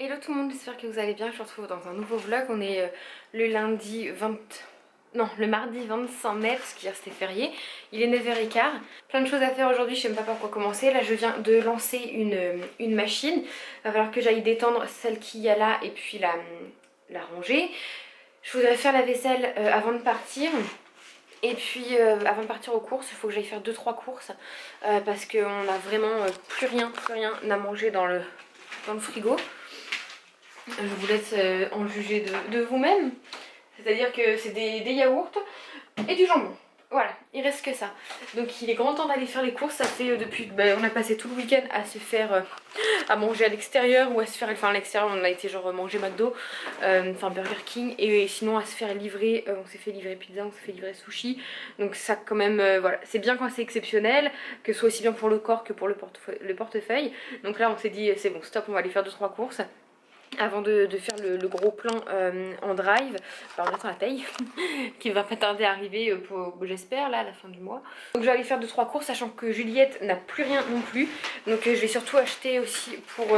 Hello tout le monde, j'espère que vous allez bien. Je vous retrouve dans un nouveau vlog. On est le mardi 25 mai parce qu'hier c'était férié. Il est 9h15. Plein de choses à faire aujourd'hui, je sais même pas par quoi commencer. Là je viens de lancer une machine. Il va falloir que j'aille détendre celle qu'il y a là et puis la ranger. Je voudrais faire la vaisselle avant de partir. Et puis avant de partir aux courses, il faut que j'aille faire 2-3 courses parce qu'on a vraiment plus rien à manger dans le frigo. Je vous laisse en juger de vous-même. C'est-à-dire que c'est des yaourts et du jambon. Voilà, il reste que ça. Donc il est grand temps d'aller faire les courses. Ça fait on a passé tout le week-end à se faire à manger à l'extérieur ou à se faire, enfin à l'extérieur on a été genre manger McDo, enfin Burger King, et sinon à se faire livrer, on s'est fait livrer pizza, on s'est fait livrer sushi. Donc ça quand même, voilà, c'est bien quand c'est exceptionnel, que ce soit aussi bien pour le corps que pour le portefeuille. Donc là on s'est dit c'est bon, stop, on va aller faire 2-3 courses avant de faire le gros plan en drive, enfin on attend la paye qui va pas tarder à arriver j'espère là à la fin du mois. Donc je vais aller faire 2-3 courses, sachant que Juliette n'a plus rien non plus, donc je vais surtout acheter aussi pour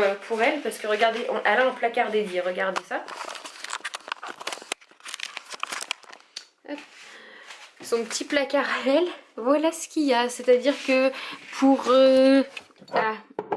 elle, parce que regardez, elle a un placard dédié, regardez ça. Hop. Son petit placard à elle, voilà ce qu'il y a, c'est à dire que pour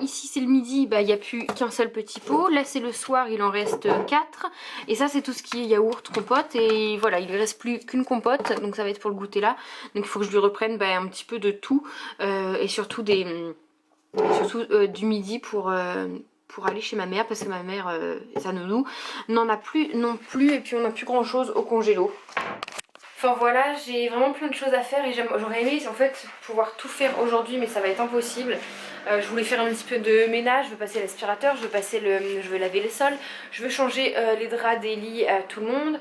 ici c'est le midi, bah, il n'y a plus qu'un seul petit pot. Là c'est le soir, il en reste 4. Et ça c'est tout ce qui est yaourt, compote. Et voilà, il ne reste plus qu'une compote. Donc ça va être pour le goûter là. Donc il faut que je lui reprenne un petit peu de tout. Et surtout, du midi pour aller chez ma mère. Parce que ma mère, sa nounou, n'en a plus non plus. Et puis on n'a plus grand chose au congélo. Enfin voilà, j'ai vraiment plein de choses à faire et j'aurais aimé en fait pouvoir tout faire aujourd'hui, mais ça va être impossible. Je voulais faire un petit peu de ménage, je veux passer l'aspirateur, je veux laver les sols, je veux changer les draps des lits à tout le monde.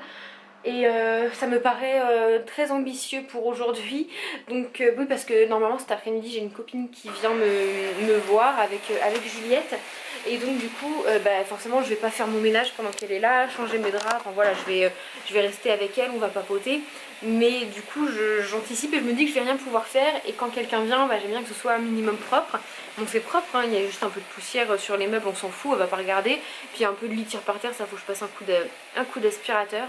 Et ça me paraît très ambitieux pour aujourd'hui. Donc oui, parce que normalement cet après-midi j'ai une copine qui vient me voir avec Juliette. Et donc du coup forcément je vais pas faire mon ménage pendant qu'elle est là, changer mes draps, enfin voilà, je vais rester avec elle, on va papoter. Mais du coup j'anticipe et je me dis que je vais rien pouvoir faire. Et quand quelqu'un vient, j'aime bien que ce soit un minimum propre. On fait propre, hein, il y a juste un peu de poussière sur les meubles, on s'en fout, elle va pas regarder. Puis un peu de litière par terre, ça faut que je passe un coup d'aspirateur.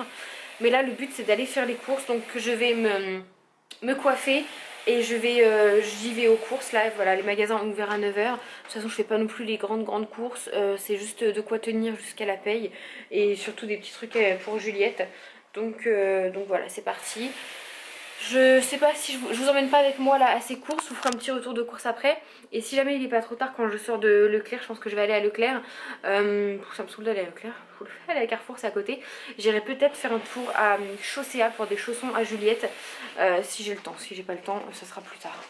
Mais là le but c'est d'aller faire les courses, donc je vais me coiffer et j'y vais aux courses. Là voilà, les magasins ont ouvert à 9h. De toute façon je fais pas non plus les grandes courses, c'est juste de quoi tenir jusqu'à la paye. Et surtout des petits trucs pour Juliette. Donc voilà, c'est parti. Je sais pas si je vous emmène pas avec moi là à ces courses, je vous ferai un petit retour de course après. Et si jamais il est pas trop tard quand je sors de Leclerc, je pense que je vais aller à Leclerc. Ça me saoule d'aller à Leclerc, faut le faire, aller à Carrefour c'est à côté. J'irai peut-être faire un tour à Chaussea pour des chaussons à Juliette, si j'ai le temps. Si j'ai pas le temps, ça sera plus tard.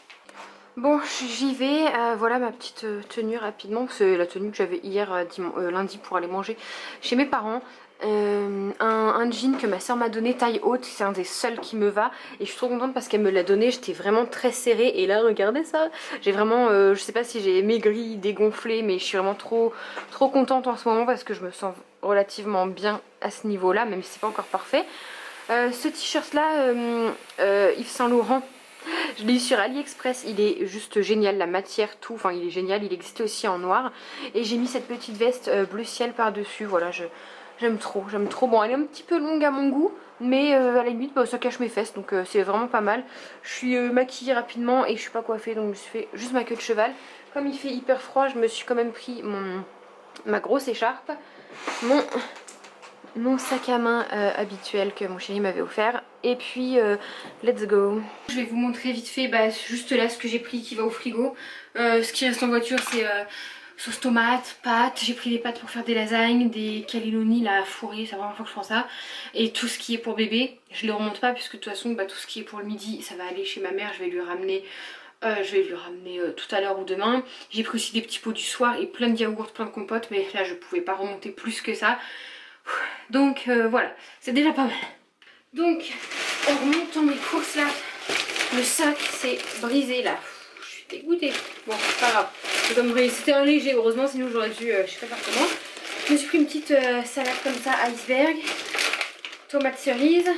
Bon, j'y vais, voilà ma petite tenue rapidement, c'est la tenue que j'avais hier lundi pour aller manger chez mes parents. Un jean que ma soeur m'a donné taille haute, c'est un des seuls qui me va et je suis trop contente parce qu'elle me l'a donné, j'étais vraiment très serrée et là regardez ça, j'ai vraiment, je sais pas si j'ai maigri, dégonflé, mais je suis vraiment trop contente en ce moment parce que je me sens relativement bien à ce niveau là, même si c'est pas encore parfait. Ce t-shirt là, Yves Saint Laurent, je l'ai eu sur AliExpress, il est juste génial, la matière, tout, enfin il est génial, il existe aussi en noir. Et j'ai mis cette petite veste bleu ciel par dessus, voilà, j'aime trop. Bon, elle est un petit peu longue à mon goût, mais à la limite ça cache mes fesses, donc c'est vraiment pas mal. Je suis maquillée rapidement et je suis pas coiffée, donc je me suis fait juste ma queue de cheval. Comme il fait hyper froid, je me suis quand même pris ma grosse écharpe, mon sac à main habituel que mon chéri m'avait offert, et puis let's go. Je vais vous montrer vite fait juste là ce que j'ai pris qui va au frigo. Ce qui reste en voiture c'est sauce tomate, pâtes, j'ai pris des pâtes pour faire des lasagnes, des cannelloni là fourrés, c'est la première fois que je prends ça, et tout ce qui est pour bébé, je les remonte pas puisque de toute façon tout ce qui est pour le midi ça va aller chez ma mère, je vais lui ramener tout à l'heure ou demain. J'ai pris aussi des petits pots du soir et plein de yaourts, plein de compotes, mais là je pouvais pas remonter plus que ça. Donc voilà, c'est déjà pas mal. Donc en remontant mes courses là, le sac s'est brisé là. Je suis dégoûtée. Bon, c'est pas grave. C'était un léger, heureusement, sinon j'aurais dû, je sais pas faire comment. Je me suis pris une petite salade comme ça, iceberg, tomate cerise.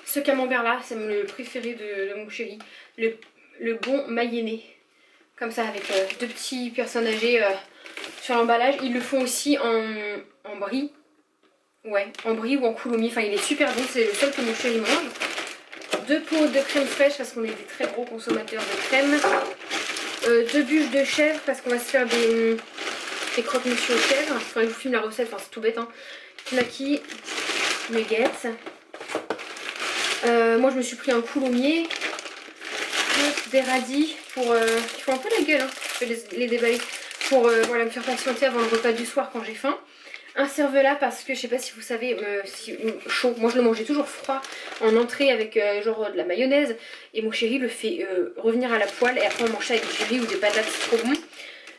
Ce camembert là, c'est le préféré de mon chéri. Le bon mayonnaise. Comme ça, avec deux petits personnes âgées. sur l'emballage. Ils le font aussi en brie. Ouais, en brie ou en coulommiers. Enfin, il est super bon. C'est le seul que mon chéri mange. 2 pots de crème fraîche parce qu'on est des très gros consommateurs de crème. 2 bûches de chèvre parce qu'on va se faire des croque-monsieur aux chèvres. Enfin, je vous filme la recette, enfin, c'est tout bête. Hein. Knacky, nuggets. Moi, je me suis pris un coulommier. Des radis pour qui font un peu la gueule. Hein. Je vais les déballer pour voilà, me faire patienter avant le repas du soir quand j'ai faim. Un cervelas parce que je sais pas si vous savez, chaud. Moi je le mangeais toujours froid en entrée avec genre de la mayonnaise. Et mon chéri le fait revenir à la poêle et après on mange ça avec du riz ou des patates, c'est trop bon.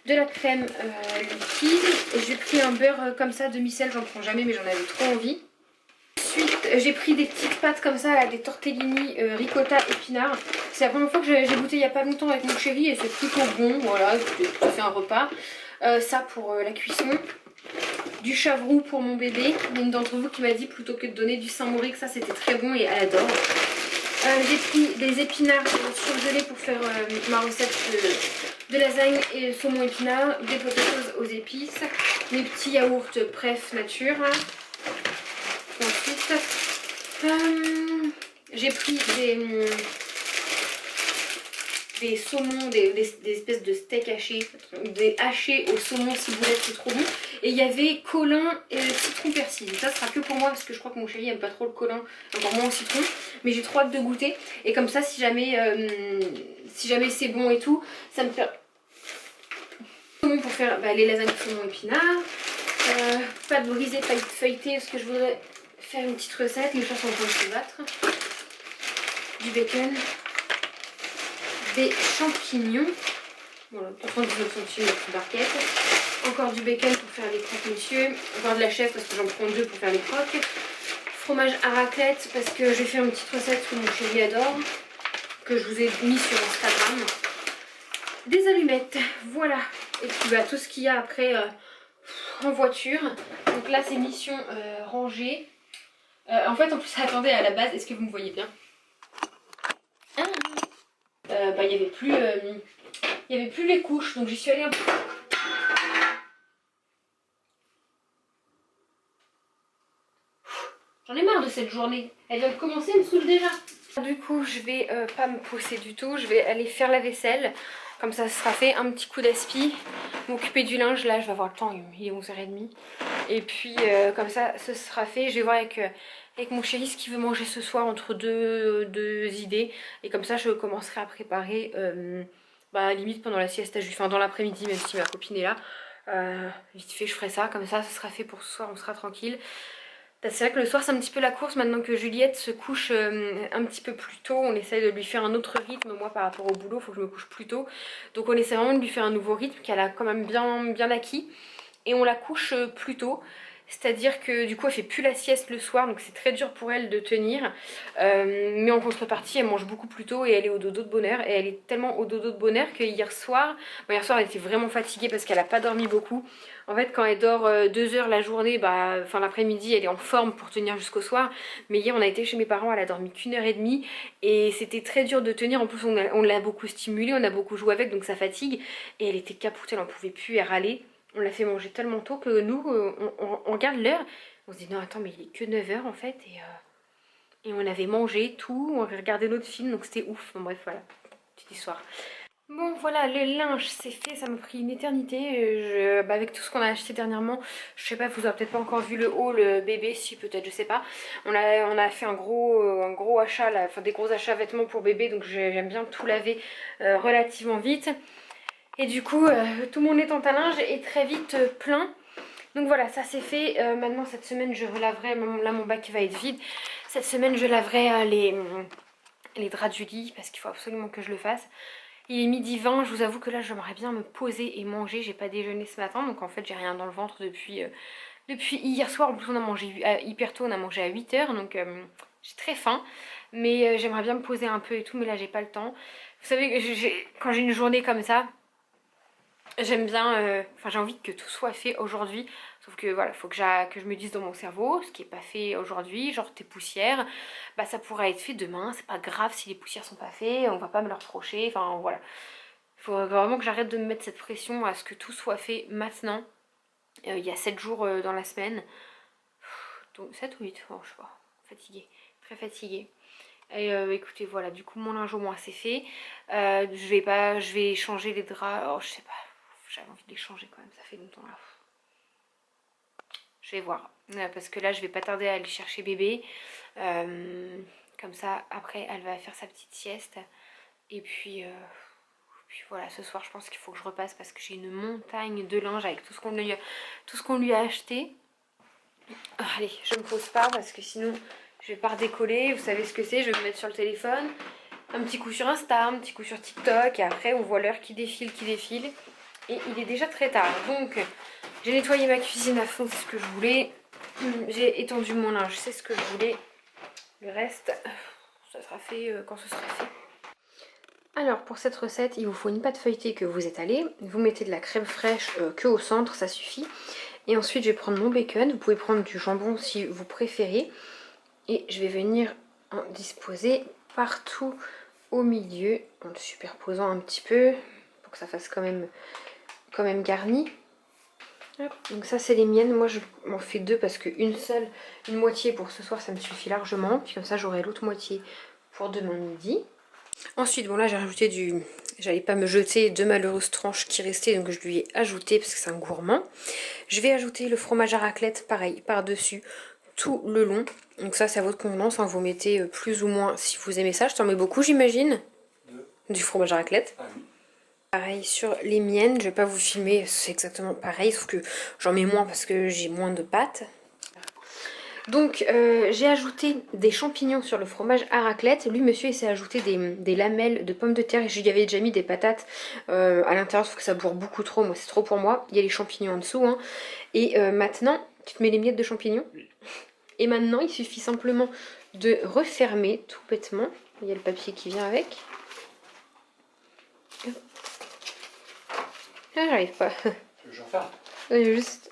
De la crème liquide. Et j'ai pris un beurre comme ça, demi-sel, j'en prends jamais mais j'en avais trop envie. Ensuite j'ai pris des petites pâtes comme ça, là, des tortellini ricotta épinards. C'est la première fois que j'ai goûté il n'y a pas longtemps avec mon chéri et c'est plutôt bon, voilà, ça fait un repas. Ça pour la cuisson. Du chavroux pour mon bébé. Une d'entre vous qui m'a dit plutôt que de donner du Saint-Maurice, ça c'était très bon et elle adore. J'ai pris des épinards surgelés pour faire ma recette de lasagne et saumon épinard, des potatoes aux épices, mes petits yaourts Pref nature. Ensuite, j'ai pris des saumons, des espèces de steaks hachés, des hachés au saumon ciboulette, c'est trop bon. Et il y avait colin et citron persil. Ça sera que pour moi parce que je crois que mon chéri aime pas trop le colin, encore moins au citron. Mais j'ai trop hâte de goûter. Et comme ça, si jamais c'est bon et tout, ça me fait pour faire les lasagnes saumon épinard. Pas de brisée, pas de feuilleté parce que je voudrais faire une petite recette. Les chats sont en train de se battre. Du bacon. Des champignons, voilà, 99 centimes la petite barquette, encore du bacon pour faire les croque-monsieur, encore de la chèvre parce que j'en prends 2 pour faire les croques, fromage à raclette parce que je vais faire une petite recette que mon chéri adore, que je vous ai mis sur Instagram, des allumettes, voilà, et puis tout ce qu'il y a après en voiture. Donc là c'est mission rangée. En fait en plus attendez, à la base, est-ce que vous me voyez bien? Il y avait plus les couches, donc j'y suis allée un peu. J'en ai marre de cette journée, elle vient de commencer, elle me saoule déjà. Du coup je vais pas me pousser du tout, je vais aller faire la vaisselle, comme ça sera fait, un petit coup d'aspi, m'occuper du linge, là je vais avoir le temps, il est 11h30. Et puis comme ça ce sera fait, je vais voir avec mon chéri ce qu'il veut manger ce soir entre deux idées. Et comme ça je commencerai à préparer limite pendant la sieste à enfin dans l'après-midi même si ma copine est là. Vite fait je ferai ça, comme ça sera fait pour ce soir, on sera tranquille. C'est vrai que le soir c'est un petit peu la course maintenant que Juliette se couche un petit peu plus tôt. On essaye de lui faire un autre rythme. Moi par rapport au boulot il faut que je me couche plus tôt. Donc on essaie vraiment de lui faire un nouveau rythme qu'elle a quand même bien acquis. Et on la couche plus tôt. C'est-à-dire que du coup elle fait plus la sieste le soir, donc c'est très dur pour elle de tenir. Mais en contrepartie elle mange beaucoup plus tôt et elle est au dodo de bonheur. Et elle est tellement au dodo de bonheur que hier soir elle était vraiment fatiguée parce qu'elle a pas dormi beaucoup. En fait quand elle dort 2 heures la journée, l'après-midi elle est en forme pour tenir jusqu'au soir. Mais hier on a été chez mes parents, elle a dormi qu'1h30 et c'était très dur de tenir. En plus on l'a beaucoup stimulée, on a beaucoup joué avec donc ça fatigue. Et elle était capoutée, elle en pouvait plus, elle râlait. On l'a fait manger tellement tôt que nous, on regarde l'heure. On se dit non attends mais il est que 9h en fait. Et on avait mangé tout, on regardait notre film donc c'était ouf. Bon bref voilà, petite histoire. Bon voilà, le linge c'est fait, ça m'a pris une éternité. Avec tout ce qu'on a acheté dernièrement, je sais pas, vous avez peut-être pas encore vu le haul bébé, si peut-être, je sais pas. On a fait un gros achat, là, enfin des gros achats vêtements pour bébé, donc j'aime bien tout laver relativement vite. Et du coup, tout mon étang à linge est très vite plein. Donc voilà, ça c'est fait. Maintenant, cette semaine, je relaverai. Là, mon bac va être vide. Cette semaine, je laverai les draps du lit parce qu'il faut absolument que je le fasse. Il est 12h20. Je vous avoue que là, j'aimerais bien me poser et manger. J'ai pas déjeuné ce matin. Donc en fait, j'ai rien dans le ventre depuis hier soir. En plus, on a mangé hyper tôt. On a mangé à 8h. Donc j'ai très faim. Mais j'aimerais bien me poser un peu et tout. Mais là, j'ai pas le temps. Vous savez, quand j'ai une journée comme ça, j'aime bien, j'ai envie que tout soit fait aujourd'hui. Sauf que voilà, faut que je me dise dans mon cerveau, ce qui est pas fait aujourd'hui, genre tes poussières, ça pourra être fait demain, c'est pas grave si les poussières sont pas faites, on va pas me le reprocher, enfin voilà. Il faut vraiment que j'arrête de me mettre cette pression à ce que tout soit fait maintenant. Il y a 7 jours dans la semaine. Donc 7 ou 8, oh, je sais pas. Fatiguée, très fatiguée. Et écoutez, voilà, du coup mon linge au moins c'est fait. Je vais changer les draps. Oh, je sais pas, j'avais envie de les changer quand même, ça fait longtemps là. Je vais voir, parce que là je vais pas tarder à aller chercher bébé. Comme ça, après elle va faire sa petite sieste. Et puis voilà, ce soir je pense qu'il faut que je repasse parce que j'ai une montagne de linge avec tout ce qu'on lui a acheté. Allez, je me pose pas parce que sinon je vais pas redécoller. Vous savez ce que c'est, je vais me mettre sur le téléphone. Un petit coup sur Insta, un petit coup sur TikTok. Et après on voit l'heure qui défile. Et il est déjà très tard. Donc j'ai nettoyé ma cuisine à fond, c'est ce que je voulais. J'ai étendu mon linge, c'est ce que je voulais. Le reste, ça sera fait quand ce sera fait. Alors pour cette recette, il vous faut une pâte feuilletée que vous étalez. Vous mettez de la crème fraîche que au centre, ça suffit. Et ensuite je vais prendre mon bacon. Vous pouvez prendre du jambon si vous préférez. Et je vais venir en disposer partout au milieu, en le superposant un petit peu pour que ça fasse quand même garni. Donc ça c'est les miennes, moi je m'en fais 2 parce qu'une moitié pour ce soir ça me suffit largement. Puis comme ça j'aurai l'autre moitié pour demain midi. Ensuite bon là j'ai rajouté j'allais pas me jeter 2 malheureuses tranches qui restaient, donc je lui ai ajouté parce que c'est un gourmand. Je vais ajouter le fromage à raclette pareil par dessus tout le long. Donc ça c'est à votre convenance, hein. Vous mettez plus ou moins si vous aimez ça. Je t'en mets beaucoup j'imagine. Du fromage à raclette. Ah oui. Pareil sur les miennes, je vais pas vous filmer, c'est exactement pareil, sauf que j'en mets moins parce que j'ai moins de pâtes. Donc j'ai ajouté des champignons sur le fromage à raclette. Lui monsieur il s'est ajouté des lamelles de pommes de terre. Je lui avais déjà mis des patates à l'intérieur, sauf que ça bourre beaucoup trop, moi c'est trop pour moi. Il y a les champignons en dessous, hein. Et maintenant, tu te mets les miettes de champignons. Et maintenant il suffit simplement de refermer tout bêtement. Il y a le papier qui vient avec. Ah, j'arrive pas. Tu veux que je referme ? Juste.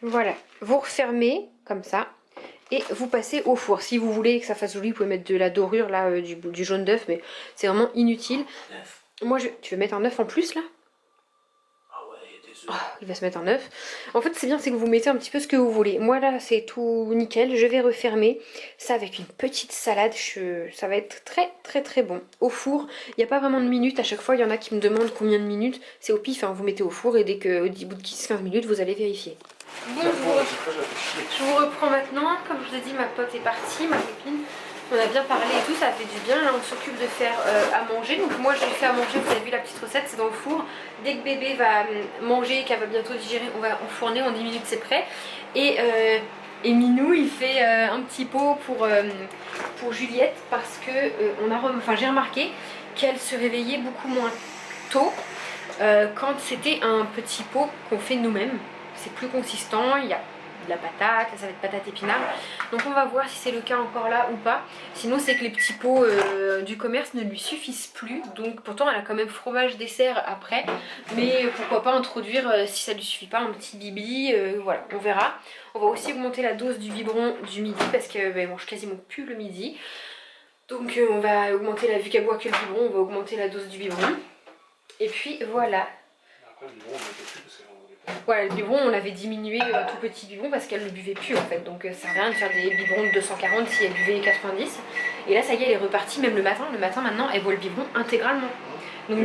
Voilà. Vous refermez comme ça. Et vous passez au four. Si vous voulez que ça fasse joli, vous pouvez mettre de la dorure, là, du jaune d'œuf. Mais c'est vraiment inutile. Moi, tu veux mettre un œuf en plus, là ? Oh, il va se mettre un œuf. En fait, c'est bien, c'est que vous mettez un petit peu ce que vous voulez. Moi, là, c'est tout nickel. Je vais refermer ça avec une petite salade. Ça va être très, très, très bon. Au four, il n'y a pas vraiment de minutes. À chaque fois, il y en a qui me demandent combien de minutes. C'est au pif, hein. Vous mettez au four et dès qu'au bout de 10-15 minutes, vous allez vérifier. Bon, je vous reprends maintenant. Comme je vous ai dit, ma pote est partie, ma copine. On a bien parlé et tout, ça a fait du bien. Là, on s'occupe de faire à manger. Donc moi, j'ai fait à manger, vous avez vu la petite recette, c'est dans le four. Dès que bébé va manger, qu'elle va bientôt digérer, on va enfourner, en 10 minutes c'est prêt. Et Minou, il fait un petit pot pour Juliette parce que j'ai remarqué qu'elle se réveillait beaucoup moins tôt quand c'était un petit pot qu'on fait nous-mêmes. C'est plus consistant, il y a de la patate, ça va être patate épinard. Donc on va voir si c'est le cas encore là ou pas. Sinon c'est que les petits pots du commerce ne lui suffisent plus. Donc pourtant elle a quand même fromage dessert après. Mais pourquoi pas introduire, si ça lui suffit pas, un petit bibi. Voilà, on verra. On va aussi augmenter la dose du biberon du midi parce qu'elle mange quasiment plus le midi. Donc on va augmenter, vu qu'elle boit que le biberon, on va augmenter la dose du biberon. Et puis voilà. Après le biberon on ne plus parce que voilà, le biberon on l'avait diminué un tout petit biberon parce qu'elle ne buvait plus en fait. Donc ça sert à rien de faire des biberons de 240 si elle buvait 90. Et là ça y est, elle est repartie même le matin. Le matin maintenant elle boit le biberon intégralement. Donc je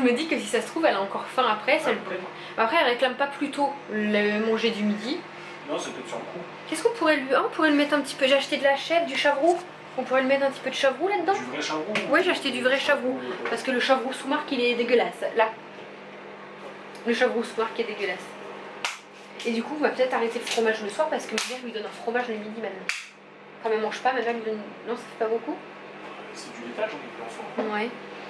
me dis que si ça se trouve elle a encore faim après. Après elle réclame pas plutôt le manger du midi. Non, c'est peut-être sur le coup. Qu'est-ce qu'on pourrait lui... on pourrait le mettre un petit peu. J'ai acheté de la chèvre, du chavroux. On pourrait le mettre un petit peu de chavroux là-dedans. Du vrai chavroux? Oui, j'ai acheté du vrai chavroux. Parce que le chavroux sous marque il est dégueulasse. Là. Le chavroux sous marque est dégueulasse. Et du coup, on va peut-être arrêter le fromage le soir parce que ma mère lui donne un fromage le midi maintenant. Comme elle mange pas, ma mère lui donne... Non, ça fait pas beaucoup. C'est du laitage, on peut en faire. Ouais.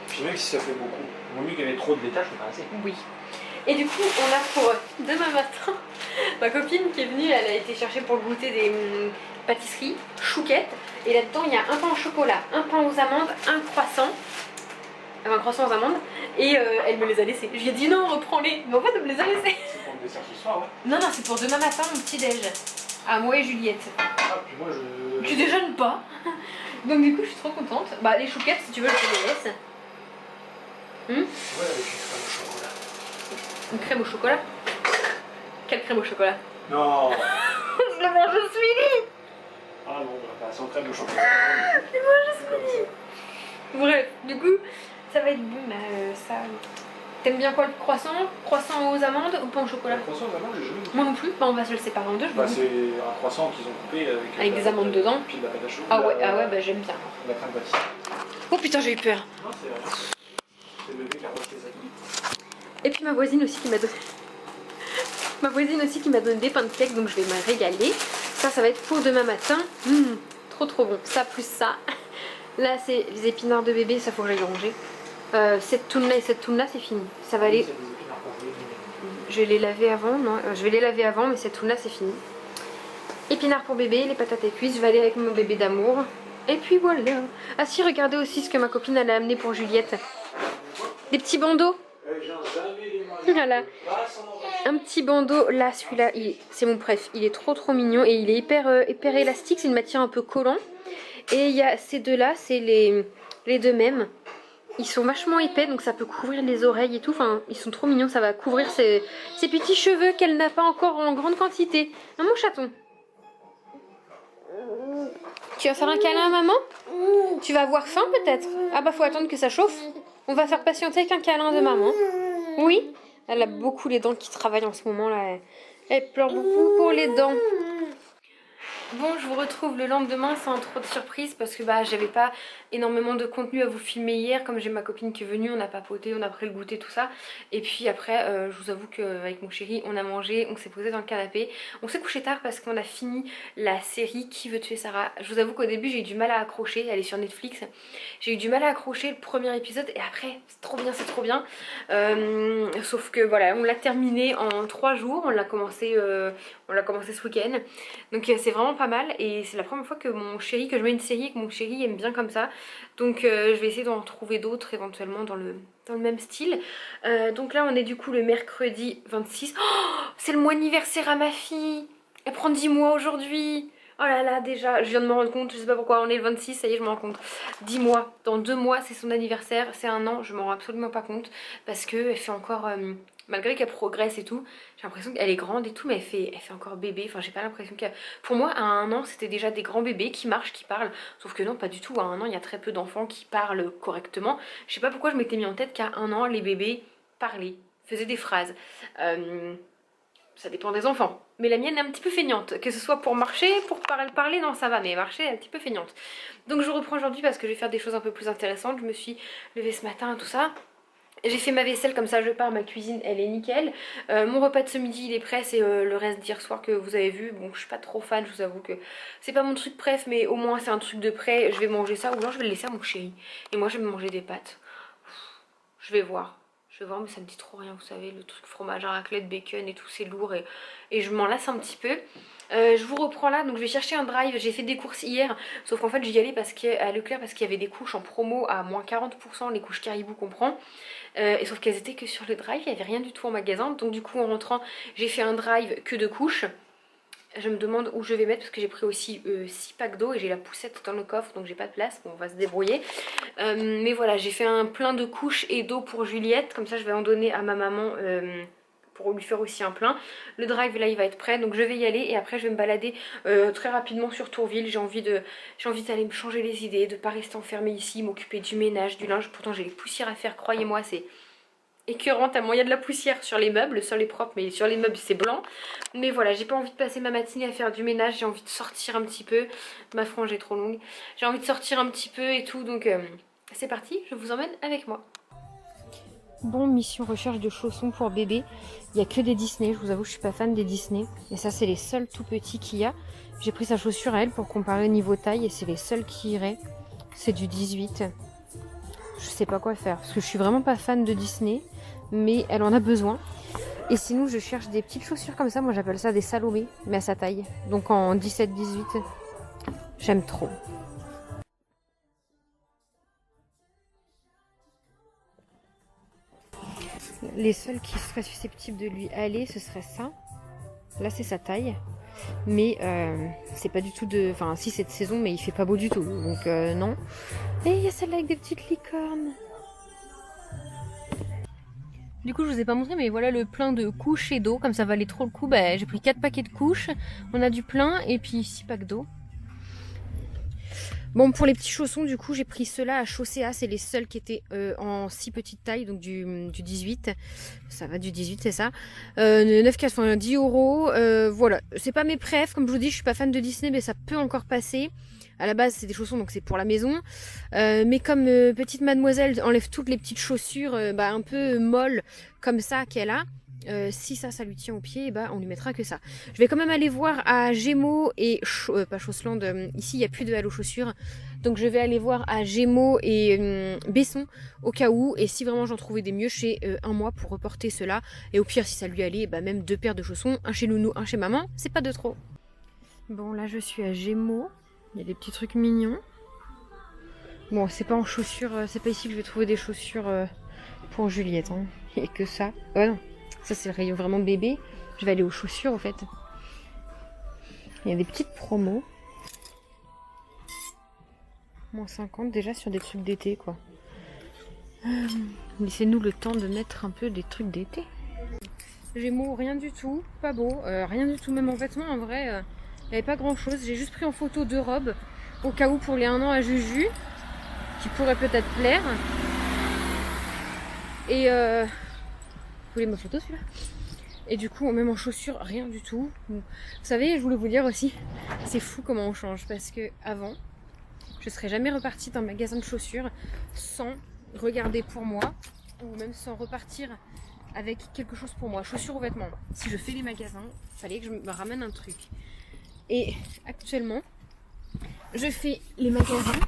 Je sais que si ça fait beaucoup. Vaut mieux qu'il y avait trop de laitage, c'est pas assez. Oui. Et du coup, on a pour demain matin, ma copine qui est venue, elle a été chercher pour le goûter des pâtisseries, chouquettes. Et là-dedans, il y a un pain au chocolat, un pain aux amandes, un croissant aux amandes. Et elle me les a laissés. Je lui ai dit non, reprends-les. Mais en fait, elle me les a laissés. C'est pour le dessert ce soir, ouais. Non, c'est pour demain matin, mon petit déj. À moi et Juliette. Ah, puis moi je. Tu déjeunes pas. Donc du coup je suis trop contente. Bah les chouquettes si tu veux je te les laisse. Ouais, avec une crème au chocolat. Une crème au chocolat. Quelle crème au chocolat? Non. Je le mange au smoothie. Ah non, bah, sans crème au chocolat. Je le mange au smoothie. Bref, du coup ça va être bon là, ça. T'aimes bien quoi, le croissant? Croissant aux amandes ou pain au chocolat? Le croissant aux amandes, j'ai jamais goûté. Moi non plus, bah on va se le séparer en deux. Bah, c'est un croissant qu'ils ont coupé avec des amandes dedans. Puis de la pâte à chocolat. Ah ouais, bah j'aime bien. La crème pâtissière. Oh putain, j'ai eu peur. Non, c'est le bébé qui a racheté ça. Et puis ma voisine aussi qui m'a donné. Ma voisine aussi qui m'a donné des pains de cake, donc je vais me régaler. Ça va être pour demain matin. Trop bon. Ça plus ça. Là, c'est les épinards de bébé, ça faut que j'aille ranger. Cette toune là et cette toune là, c'est fini. Ça va aller. Je vais les laver avant, non, je vais les laver avant, mais cette toune là, c'est fini. Épinards pour bébé, les patates à cuisses, je vais aller avec mon bébé d'amour. Et puis voilà. Ah si, regardez aussi ce que ma copine elle a amené pour Juliette. Des petits bandeaux. Voilà. Un petit bandeau, là celui-là, c'est mon préf, il est trop mignon et il est hyper élastique, c'est une matière un peu collant. Et il y a ces deux-là, c'est les deux mêmes. Ils sont vachement épais, donc ça peut couvrir les oreilles et tout. Enfin, ils sont trop mignons, ça va couvrir ces petits cheveux qu'elle n'a pas encore en grande quantité. Hein, mon chaton? Tu vas faire un câlin à maman? Tu vas avoir faim peut-être? Ah bah faut attendre que ça chauffe. On va faire patienter avec un câlin de maman. Oui? Elle a beaucoup les dents qui travaillent en ce moment là. Elle pleure beaucoup pour les dents. Bon, je vous retrouve le lendemain sans trop de surprise parce que bah j'avais pas énormément de contenu à vous filmer hier. Comme j'ai ma copine qui est venue, on a papoté, on a pris le goûter, tout ça. Et puis après, je vous avoue qu'avec mon chéri, on a mangé, on s'est posé dans le canapé. On s'est couché tard parce qu'on a fini la série Qui veut tuer Sarah. Je vous avoue qu'au début, j'ai eu du mal à accrocher, elle est sur Netflix. J'ai eu du mal à accrocher le premier épisode et après, c'est trop bien. Sauf que voilà, on l'a terminé en 3 jours, on l'a commencé ce week-end. Donc c'est vraiment pas mal et c'est la première fois que je mets une série et que mon chéri aime bien comme ça. Donc je vais essayer d'en trouver d'autres éventuellement dans le même style. Donc là on est du coup le mercredi 26. Oh, c'est le mois anniversaire à ma fille. Elle prend 10 mois aujourd'hui. Oh là là, déjà, je viens de me rendre compte, je sais pas pourquoi on est le 26, ça y est, je me rends compte. 10 mois, dans 2 mois c'est son anniversaire, c'est 1 an, je m'en rends absolument pas compte parce qu'elle fait encore, malgré qu'elle progresse et tout, j'ai l'impression qu'elle est grande et tout, mais elle fait encore bébé. Enfin, j'ai pas l'impression qu'elle... Pour moi, à 1 an, c'était déjà des grands bébés qui marchent, qui parlent. Sauf que non, pas du tout. À 1 an, il y a très peu d'enfants qui parlent correctement. Je sais pas pourquoi je m'étais mis en tête qu'à 1 an, les bébés parlaient, faisaient des phrases. Ça dépend des enfants. Mais la mienne est un petit peu feignante. Que ce soit pour marcher, pour parler, non, ça va. Mais marcher, elle est un petit peu feignante. Donc je reprends aujourd'hui parce que je vais faire des choses un peu plus intéressantes. Je me suis levée ce matin, tout ça. J'ai fait ma vaisselle, comme ça je pars, ma cuisine elle est nickel. Mon repas de ce midi il est prêt, c'est le reste d'hier soir que vous avez vu. Bon, je suis pas trop fan, je vous avoue que c'est pas mon truc préf, mais au moins c'est un truc de prêt. Je vais manger ça ou alors je vais le laisser à mon chéri. Et moi je vais me manger des pâtes. Je vais voir. Mais ça me dit trop rien, vous savez, le truc fromage à raclette, bacon et tout, c'est lourd et je m'en lasse un petit peu. Je vous reprends là, donc je vais chercher un drive. J'ai fait des courses hier, sauf qu'en fait j'y allais à Leclerc parce qu'il y avait des couches en promo à moins 40%, les couches Caribou qu'on prend. Et sauf qu'elles étaient que sur le drive, il n'y avait rien du tout en magasin. Donc du coup en rentrant, j'ai fait un drive que de couches. Je me demande où je vais mettre parce que j'ai pris aussi 6 packs d'eau et j'ai la poussette dans le coffre, donc j'ai pas de place, bon, on va se débrouiller. Mais voilà, j'ai fait un plein de couches et d'eau pour Juliette, comme ça je vais en donner à ma maman pour lui faire aussi un plein. Le drive là il va être prêt, donc je vais y aller et après je vais me balader très rapidement sur Tourville. J'ai envie d'aller me changer les idées, de pas rester enfermée ici, m'occuper du ménage, du linge. Pourtant j'ai les poussières à faire, croyez-moi, c'est écœurant tellement il y a de la poussière sur les meubles. Le sol est propre mais sur les meubles c'est blanc. Mais voilà, j'ai pas envie de passer ma matinée à faire du ménage, j'ai envie de sortir un petit peu. Ma frange est trop longue. J'ai envie de sortir un petit peu et tout, donc c'est parti, je vous emmène avec moi. Bon, mission recherche de chaussons pour bébé. Il n'y a que des Disney, je vous avoue je suis pas fan des Disney. Et ça c'est les seuls tout petits qu'il y a. J'ai pris sa chaussure à elle pour comparer au niveau taille et c'est les seuls qui iraient. C'est du 18. Je sais pas quoi faire parce que je suis vraiment pas fan de Disney, mais elle en a besoin. Et sinon je cherche des petites chaussures comme ça, moi j'appelle ça des Salomé, mais à sa taille. Donc en 17-18, j'aime trop. Les seuls qui seraient susceptibles de lui aller, ce serait ça. Là c'est sa taille. Mais c'est pas du tout de... Enfin si c'est de saison mais il fait pas beau du tout. Donc non. Et il y a celle-là avec des petites licornes. Du coup je vous ai pas montré mais voilà le plein de couches et d'eau. Comme ça valait trop le coup. Bah, j'ai pris 4 paquets de couches. On a du plein et puis 6 packs d'eau. Bon pour les petits chaussons du coup j'ai pris ceux-là à Chaussea. C'est les seuls qui étaient en si petite taille. Donc du 18. Ça va du 18 c'est ça. 9,90 €. Voilà. C'est pas mes préfs. Comme je vous dis je suis pas fan de Disney mais ça peut encore passer. À la base c'est des chaussons donc c'est pour la maison. Mais comme petite mademoiselle enlève toutes les petites chaussures un peu molles comme ça qu'elle a. Si ça lui tient au pied, on lui mettra que ça. Je vais quand même aller voir à Gémeaux et pas Chausseland. Ici il n'y a plus de Halo chaussures, donc je vais aller voir à Gémeaux et Besson au cas où. Et si vraiment j'en trouvais des mieux chez un mois pour reporter cela. Et au pire si ça lui allait, même 2 paires de chaussons, un chez Nounou, un chez maman, c'est pas de trop. Bon là je suis à Gémeaux, il y a des petits trucs mignons. Bon c'est pas en chaussures, c'est pas ici que je vais trouver des chaussures pour Juliette. Hein. Il n'y a que ça. Ouais non. Ça c'est le rayon vraiment bébé. Je vais aller aux chaussures en fait. Il y a des petites promos. Moins 50 déjà sur des trucs d'été quoi. Laissez-nous le temps de mettre un peu des trucs d'été. Gémeaux, rien du tout. Pas beau. Rien du tout. Même en vêtements en vrai. Il n'y avait pas grand chose. J'ai juste pris en photo 2 robes. Au cas où pour les 1 an à Juju. Qui pourrait peut-être plaire. Et vous voulez ma photo celui-là? Et du coup, même en chaussures, rien du tout. Vous savez, je voulais vous dire aussi, c'est fou comment on change. Parce que avant, je serais jamais repartie d'un magasin de chaussures sans regarder pour moi. Ou même sans repartir avec quelque chose pour moi. Chaussures ou vêtements. Si je fais les magasins, il fallait que je me ramène un truc. Et actuellement, je fais les magasins.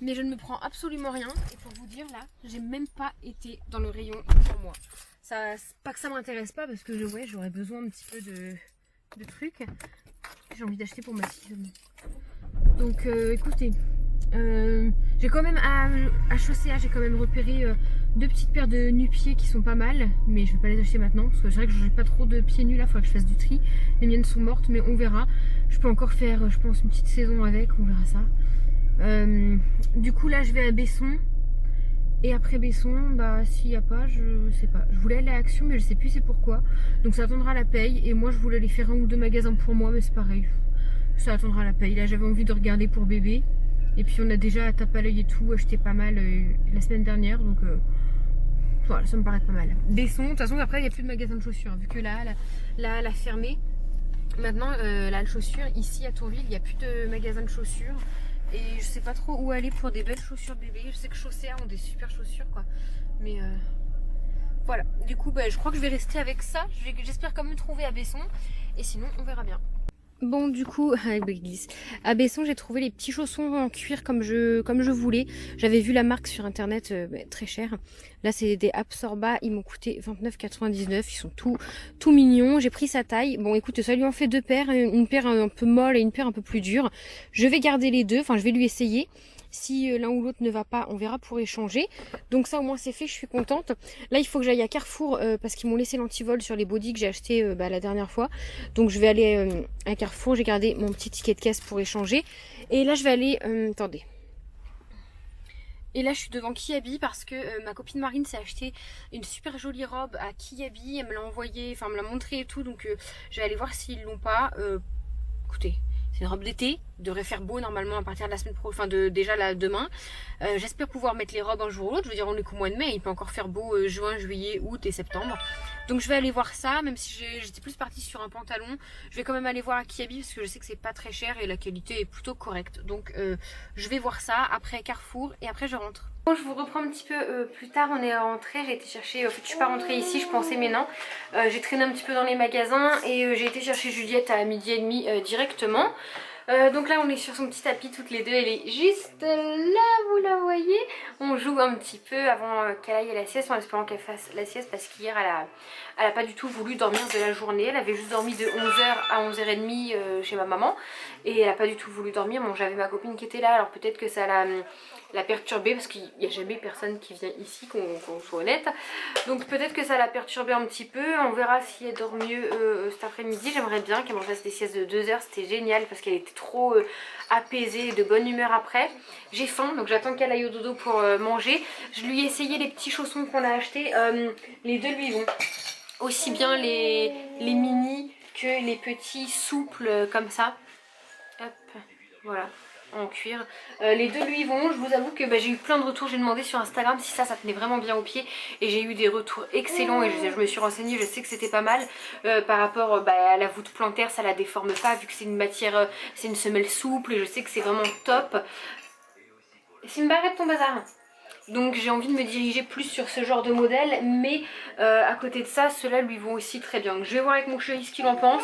Mais je ne me prends absolument rien. Et pour vous dire, là, j'ai même pas été dans le rayon pour moi. Ça, pas que ça m'intéresse pas, parce que j'aurais besoin un petit peu de trucs. J'ai envie d'acheter pour ma fille. Donc, écoutez, j'ai quand même à Chaussea, j'ai quand même repéré 2 petites paires de nu-pieds qui sont pas mal. Mais je vais pas les acheter maintenant, parce que c'est vrai que j'ai pas trop de pieds nus là, il faudra que je fasse du tri. Les miennes sont mortes, mais on verra. Je peux encore faire, je pense, une petite saison avec, on verra ça. Du coup là je vais à Besson. Et après Besson, s'il n'y a pas, je sais pas. Je voulais aller à Action mais je sais plus c'est pourquoi. Donc ça attendra la paye. Et moi je voulais aller faire 1 ou 2 magasins pour moi, mais c'est pareil. Ça attendra la paye. Là j'avais envie de regarder pour bébé. Et puis on a déjà tape à l'œil et tout, acheté pas mal la semaine dernière. Donc voilà, ça me paraît pas mal. Besson, de toute façon après il n'y a plus de magasin de chaussures. Vu que là elle a fermé. Maintenant la chaussure ici à Tourville, il n'y a plus de magasin de chaussures. Et je sais pas trop où aller pour des belles chaussures bébé. Je sais que Chaussea ont des super chaussures quoi. Mais voilà. Du coup je crois que je vais rester avec ça. J'espère quand même trouver à Besson. Et sinon on verra bien. Bon du coup, avec Beglisse, à Besson j'ai trouvé les petits chaussons en cuir comme je voulais. J'avais vu la marque sur internet très cher. Là c'est des Absorba, ils m'ont coûté 29,99. Ils sont tout mignons. J'ai pris sa taille. Bon écoute, ça lui en fait 2 paires. Une paire un peu molle et une paire un peu plus dure. Je vais garder les deux, enfin je vais lui essayer. Si l'un ou l'autre ne va pas, on verra pour échanger. Donc ça au moins c'est fait, je suis contente. Là il faut que j'aille à Carrefour parce qu'ils m'ont laissé l'antivol sur les bodys que j'ai acheté la dernière fois. Donc je vais aller à Carrefour, j'ai gardé mon petit ticket de caisse pour échanger. Et là je vais aller... attendez. Et là je suis devant Kiabi parce que ma copine Marine s'est acheté une super jolie robe à Kiabi. Elle me l'a envoyée, enfin me l'a montré et tout. Donc je vais aller voir s'ils l'ont pas. Écoutez... C'est une robe d'été, devrait faire beau normalement à partir de la semaine prochaine, enfin déjà là demain. J'espère pouvoir mettre les robes un jour ou l'autre. Je veux dire on est qu'au mois de mai, il peut encore faire beau juin, juillet, août et septembre. Donc je vais aller voir ça, même si j'étais plus partie sur un pantalon. Je vais quand même aller voir à Kiabi parce que je sais que c'est pas très cher et la qualité est plutôt correcte. Donc je vais voir ça après Carrefour et après je rentre. Bon, je vous reprends un petit peu plus tard, on est rentré, j'ai été chercher, en fait je suis pas rentrée ici, je pensais mais non. J'ai traîné un petit peu dans les magasins et j'ai été chercher Juliette à 12h30 directement. Donc là on est sur son petit tapis toutes les deux, elle est juste là, vous la voyez. On joue un petit peu avant qu'elle aille à la sieste en espérant qu'elle fasse la sieste parce qu'hier elle a pas du tout voulu dormir de la journée. Elle avait juste dormi de 11h à 11h30 chez ma maman et elle a pas du tout voulu dormir. Bon, j'avais ma copine qui était là, alors peut-être que ça l'a perturbée parce qu'il n'y a jamais personne qui vient ici, qu'on soit honnête. Donc peut-être que ça l'a perturbée un petit peu. On verra si elle dort mieux cet après-midi. J'aimerais bien qu'elle me fasse des siestes de 2 heures, c'était génial parce qu'elle était trop apaisée et de bonne humeur après. J'ai faim donc j'attends qu'elle aille au dodo pour manger. Je lui ai essayé les petits chaussons qu'on a achetés, les deux lui vont. Aussi bien les mini que les petits souples comme ça. Hop, voilà, en cuir. Les deux lui vont. Je vous avoue que j'ai eu plein de retours. J'ai demandé sur Instagram si ça tenait vraiment bien aux pieds. Et j'ai eu des retours excellents. Et je me suis renseignée, je sais que c'était pas mal. Par rapport à la voûte plantaire, ça la déforme pas. Vu que c'est une matière, c'est une semelle souple. Et je sais que c'est vraiment top. Simba, arrête ton bazar. Donc j'ai envie de me diriger plus sur ce genre de modèle, mais à côté de ça, ceux-là lui vont aussi très bien. Donc je vais voir avec mon chéri ce qu'il en pense,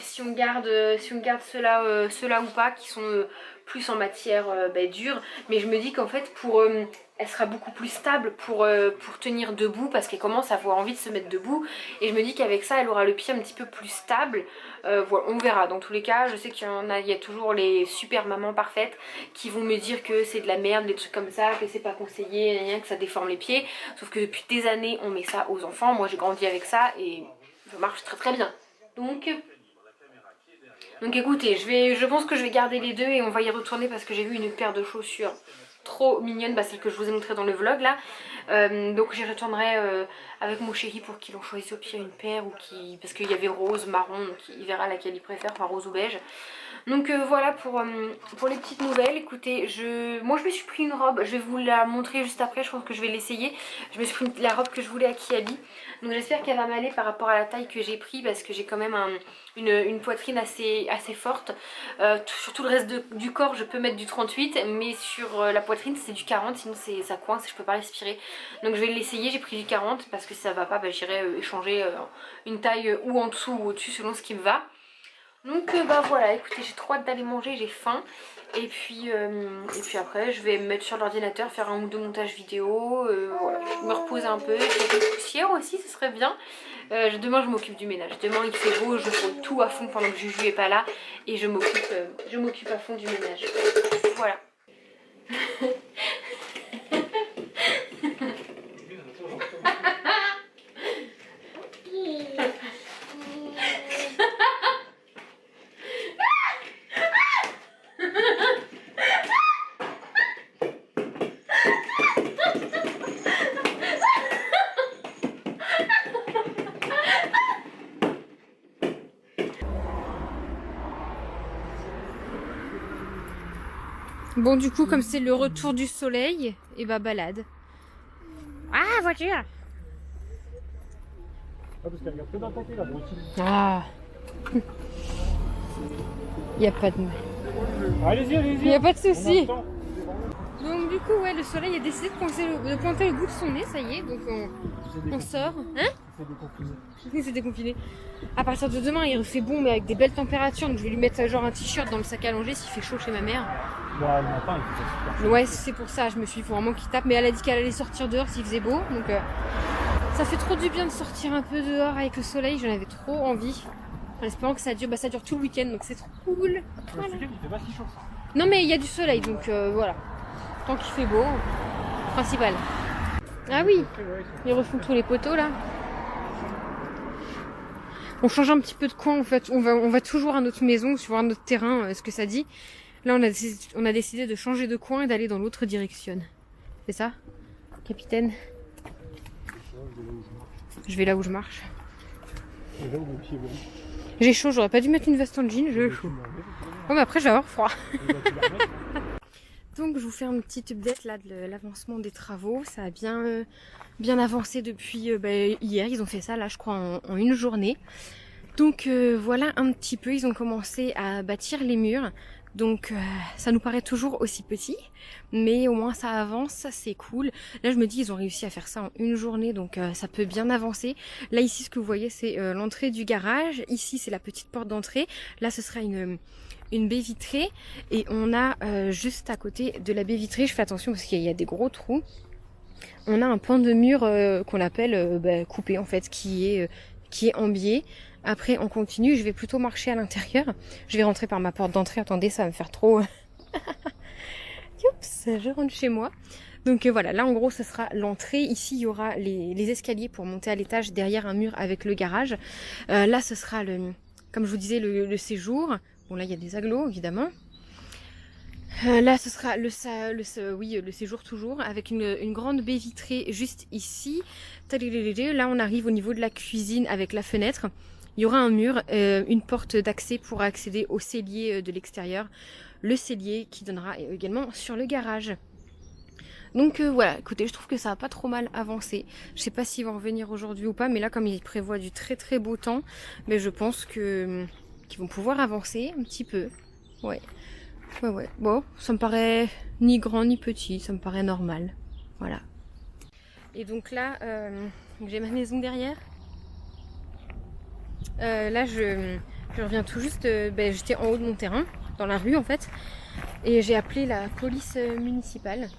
si on garde ceux-là ou pas, qui sont plus en matière dure. Mais je me dis qu'en fait elle sera beaucoup plus stable pour tenir debout parce qu'elle commence à avoir envie de se mettre debout. Et je me dis qu'avec ça, elle aura le pied un petit peu plus stable. Voilà, on verra. Dans tous les cas, je sais qu'il y a toujours les super mamans parfaites qui vont me dire que c'est de la merde, des trucs comme ça, que c'est pas conseillé, rien, que ça déforme les pieds. Sauf que depuis des années, on met ça aux enfants. Moi, j'ai grandi avec ça et ça marche très très bien. Donc écoutez, je pense que je vais garder les deux et on va y retourner parce que j'ai vu une paire de chaussures trop mignonne, celle que je vous ai montré dans le vlog là. Donc j'y retournerai avec mon chéri pour qu'il en choisisse au pire une paire ou parce qu'il y avait rose, marron, donc il verra laquelle il préfère, enfin rose ou beige. Donc voilà pour les petites nouvelles. Écoutez, moi je me suis pris une robe, je vais vous la montrer juste après, je pense que je vais l'essayer. Je me suis pris la robe que je voulais à Kiabi. Donc j'espère qu'elle va m'aller par rapport à la taille que j'ai pris parce que j'ai quand même une poitrine assez forte. Sur tout le reste du corps je peux mettre du 38, mais sur la poitrine c'est du 40, sinon ça coince et je peux pas respirer. Donc je vais l'essayer, j'ai pris du 40 parce que si ça va pas, j'irai échanger une taille ou en dessous ou au-dessus selon ce qui me va. Donc voilà, écoutez, j'ai trop hâte d'aller manger, j'ai faim. Et puis après je vais me mettre sur l'ordinateur, faire un ou deux montages vidéo, voilà, me reposer un peu, faire une poussière aussi, ce serait bien. Demain je m'occupe du ménage, demain il fait beau, je fais tout à fond pendant que Juju est pas là. Et je m'occupe à fond du ménage. Voilà. Bon du coup comme c'est le retour du soleil, et balade. Ah voiture. Parce qu'elle regarde que d'un côté la broutille. Ah. Y a pas de mal. Allez-y, allez-y. Y a pas de souci. Donc du coup ouais, le soleil a décidé de pointer le bout de son nez, ça y est, donc on sort. Hein? C'est déconfiné. C'est déconfiné. À partir de demain il fait bon mais avec des belles températures, donc je vais lui mettre genre un t-shirt dans le sac à langer s'il fait chaud chez ma mère. Ouais, le matin il fait super chaud. Ouais c'est pour ça, je me suis dit faut vraiment qu'il tape, mais elle a dit qu'elle allait sortir dehors s'il faisait beau, donc ça fait trop du bien de sortir un peu dehors avec le soleil, j'en avais trop envie. En espérant que ça dure, ça dure tout le week-end, donc c'est trop cool. Voilà. Ce week-end il fait pas si chaud que ça. Non mais il y a du soleil, donc voilà. Tant qu'il fait beau, principal. Ah oui, ils refont tous les poteaux là. On change un petit peu de coin en fait, on va toujours à notre maison, sur un autre terrain, ce que ça dit. Là on a décidé de changer de coin et d'aller dans l'autre direction. C'est ça, capitaine? Je vais là où je marche. J'ai chaud, j'aurais pas dû mettre une veste en jean, j'ai chaud. Bon mais après je vais avoir froid. Donc je vous fais un petit update là de l'avancement des travaux. Ça a bien avancé depuis hier. Ils ont fait ça là je crois en une journée. Donc voilà un petit peu, ils ont commencé à bâtir les murs. Donc ça nous paraît toujours aussi petit, mais au moins ça avance, ça c'est cool. Là je me dis ils ont réussi à faire ça en une journée, donc ça peut bien avancer. Là ici ce que vous voyez c'est l'entrée du garage, ici c'est la petite porte d'entrée, là ce sera une baie vitrée et on a juste à côté de la baie vitrée, je fais attention parce qu'il y a des gros trous, on a un pan de mur qu'on appelle coupé en fait, qui est en biais. Après on continue, je vais plutôt marcher à l'intérieur, je vais rentrer par ma porte d'entrée, attendez ça va me faire trop... Oups, je rentre chez moi. Donc voilà, là en gros ce sera l'entrée, ici il y aura les escaliers pour monter à l'étage derrière un mur avec le garage. Là ce sera, comme je vous disais, le séjour. Bon là il y a des agglos évidemment. Là ce sera le séjour toujours avec une grande baie vitrée juste ici. Là on arrive au niveau de la cuisine avec la fenêtre. Il y aura un mur, une porte d'accès pour accéder au cellier de l'extérieur. Le cellier qui donnera également sur le garage. Donc voilà, écoutez, je trouve que ça a pas trop mal avancé. Je sais pas s'ils vont revenir aujourd'hui ou pas, mais là comme ils prévoient du très très beau temps, mais je pense qu'ils vont pouvoir avancer un petit peu. Ouais. Bon, ça me paraît ni grand ni petit, ça me paraît normal. Voilà. Et donc là, j'ai ma maison derrière. Là je reviens tout juste, j'étais en haut de mon terrain, dans la rue en fait, et j'ai appelé la police municipale,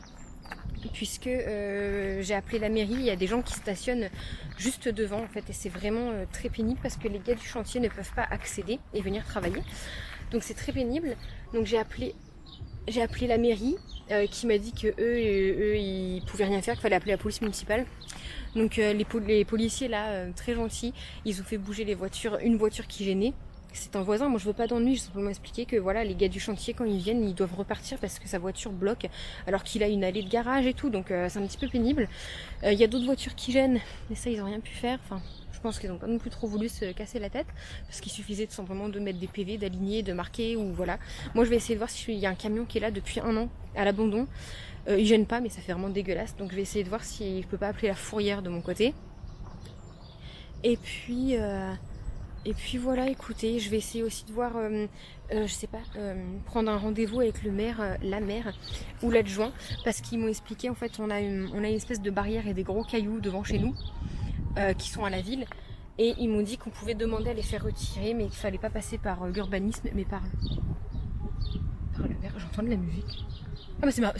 puisque j'ai appelé la mairie. Il y a des gens qui stationnent juste devant en fait, et c'est vraiment très pénible parce que les gars du chantier ne peuvent pas accéder et venir travailler, donc c'est très pénible. Donc j'ai appelé la mairie qui m'a dit que eux ils pouvaient rien faire, qu'il fallait appeler la police municipale. Donc les policiers là, très gentils, ils ont fait bouger les voitures, une voiture qui gênait. C'est un voisin, moi je veux pas d'ennui, j'ai simplement expliqué que voilà, les gars du chantier quand ils viennent, ils doivent repartir parce que sa voiture bloque alors qu'il a une allée de garage et tout, donc c'est un petit peu pénible. Il y a d'autres voitures qui gênent, mais ça ils ont rien pu faire, enfin je pense qu'ils ont pas non plus trop voulu se casser la tête parce qu'il suffisait tout simplement de mettre des PV, d'aligner, de marquer ou voilà. Moi je vais essayer de voir s'il y a un camion qui est là depuis 1 an à l'abandon. Il gêne pas mais ça fait vraiment dégueulasse, donc je vais essayer de voir si je peux pas appeler la fourrière de mon côté. Et puis voilà, écoutez, je vais essayer aussi de voir, je sais pas, prendre un rendez-vous avec le maire, la maire ou l'adjoint, parce qu'ils m'ont expliqué en fait on a une espèce de barrière et des gros cailloux devant chez nous qui sont à la ville, et ils m'ont dit qu'on pouvait demander à les faire retirer, mais qu'il fallait pas passer par l'urbanisme, mais par le maire. J'entends de la musique. Ah bah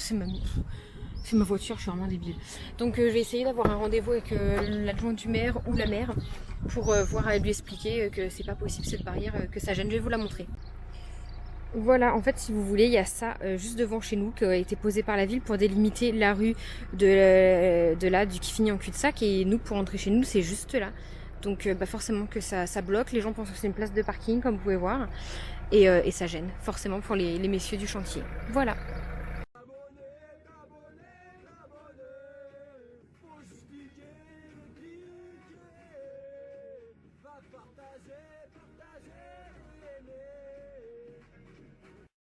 c'est ma voiture, je suis vraiment débile. Donc je vais essayer d'avoir un rendez-vous avec l'adjoint du maire ou la maire pour voir, lui expliquer que c'est pas possible cette barrière, que ça gêne. Je vais vous la montrer. Voilà, en fait si vous voulez, il y a ça juste devant chez nous qui a été posé par la ville pour délimiter la rue qui finit en cul-de-sac, et nous pour entrer chez nous c'est juste là. Donc forcément que ça bloque, les gens pensent que c'est une place de parking comme vous pouvez voir, et ça gêne forcément pour les messieurs du chantier. Voilà.